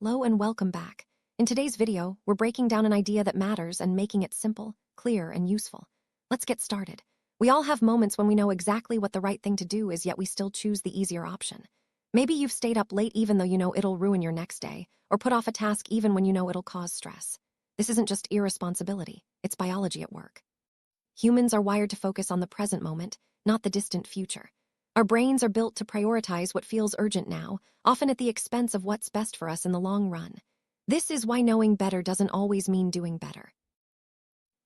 Hello and welcome back. In today's video, we're breaking down an idea that matters and making it simple, clear, and useful. Let's get started. We all have moments when we know exactly what the right thing to do is, yet we still choose the easier option. Maybe you've stayed up late even though you know it'll ruin your next day, or put off a task even when you know it'll cause stress. This isn't just irresponsibility, it's biology at work. Humans are wired to focus on the present moment, not the distant future. Our brains are built to prioritize what feels urgent now, often at the expense of what's best for us in the long run. This is why knowing better doesn't always mean doing better.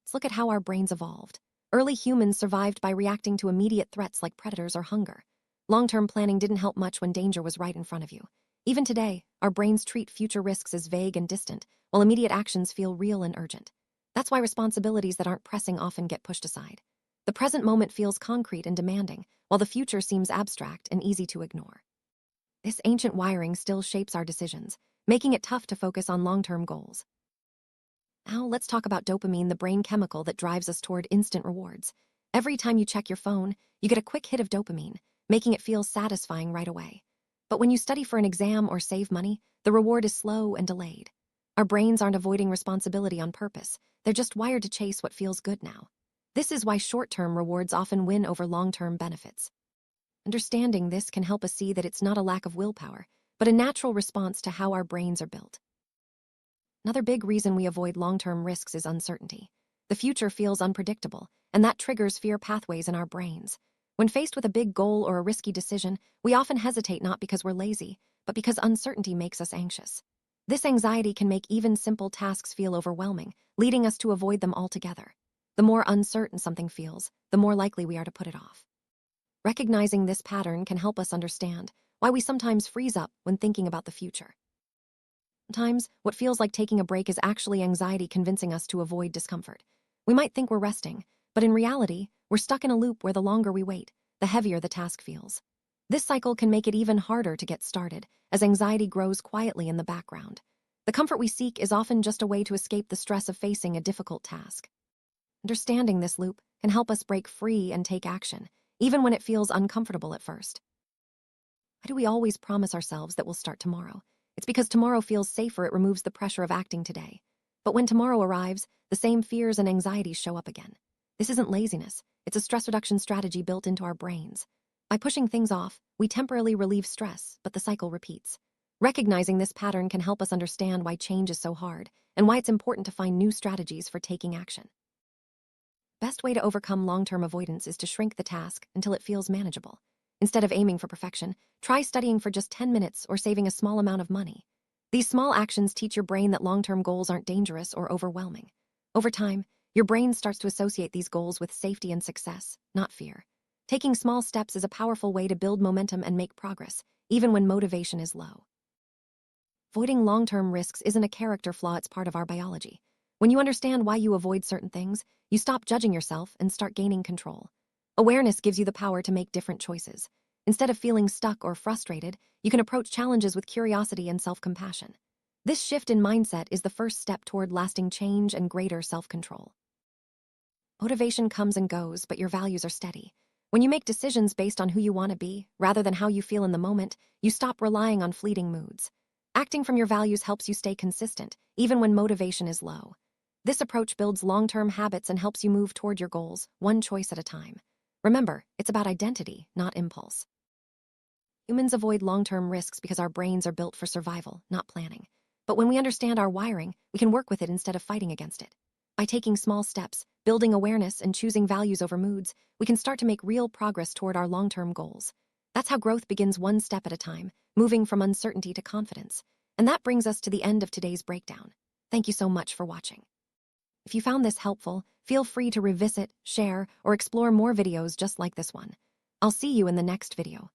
Let's look at how our brains evolved. Early humans survived by reacting to immediate threats like predators or hunger. Long-term planning didn't help much when danger was right in front of you. Even today, our brains treat future risks as vague and distant, while immediate actions feel real and urgent. That's why responsibilities that aren't pressing often get pushed aside. The present moment feels concrete and demanding, while the future seems abstract and easy to ignore. This ancient wiring still shapes our decisions, making it tough to focus on long-term goals. Now let's talk about dopamine, the brain chemical that drives us toward instant rewards. Every time you check your phone, you get a quick hit of dopamine, making it feel satisfying right away. But when you study for an exam or save money, the reward is slow and delayed. Our brains aren't avoiding responsibility on purpose, they're just wired to chase what feels good now. This is why short-term rewards often win over long-term benefits. Understanding this can help us see that it's not a lack of willpower, but a natural response to how our brains are built. Another big reason we avoid long-term risks is uncertainty. The future feels unpredictable, and that triggers fear pathways in our brains. When faced with a big goal or a risky decision, we often hesitate not because we're lazy, but because uncertainty makes us anxious. This anxiety can make even simple tasks feel overwhelming, leading us to avoid them altogether. The more uncertain something feels, the more likely we are to put it off. Recognizing this pattern can help us understand why we sometimes freeze up when thinking about the future. Sometimes, what feels like taking a break is actually anxiety convincing us to avoid discomfort. We might think we're resting, but in reality, we're stuck in a loop where the longer we wait, the heavier the task feels. This cycle can make it even harder to get started, as anxiety grows quietly in the background. The comfort we seek is often just a way to escape the stress of facing a difficult task. Understanding this loop can help us break free and take action, even when it feels uncomfortable at first. Why do we always promise ourselves that we'll start tomorrow? It's because tomorrow feels safer, it removes the pressure of acting today. But when tomorrow arrives, the same fears and anxieties show up again. This isn't laziness, it's a stress reduction strategy built into our brains. By pushing things off, we temporarily relieve stress, but the cycle repeats. Recognizing this pattern can help us understand why change is so hard, and why it's important to find new strategies for taking action. Best way to overcome long-term avoidance is to shrink the task until it feels manageable. Instead of aiming for perfection, try studying for just 10 minutes or saving a small amount of money. These small actions teach your brain that long-term goals aren't dangerous or overwhelming. Over time, your brain starts to associate these goals with safety and success, not fear. Taking small steps is a powerful way to build momentum and make progress, even when motivation is low. Avoiding long-term risks isn't a character flaw, it's part of our biology. When you understand why you avoid certain things, you stop judging yourself and start gaining control. Awareness gives you the power to make different choices. Instead of feeling stuck or frustrated, you can approach challenges with curiosity and self-compassion. This shift in mindset is the first step toward lasting change and greater self-control. Motivation comes and goes, but your values are steady. When you make decisions based on who you want to be, rather than how you feel in the moment, you stop relying on fleeting moods. Acting from your values helps you stay consistent, even when motivation is low. This approach builds long-term habits and helps you move toward your goals, one choice at a time. Remember, it's about identity, not impulse. Humans avoid long-term risks because our brains are built for survival, not planning. But when we understand our wiring, we can work with it instead of fighting against it. By taking small steps, building awareness, and choosing values over moods, we can start to make real progress toward our long-term goals. That's how growth begins, one step at a time, moving from uncertainty to confidence. And that brings us to the end of today's breakdown. Thank you so much for watching. If you found this helpful, feel free to revisit, share, or explore more videos just like this one. I'll see you in the next video.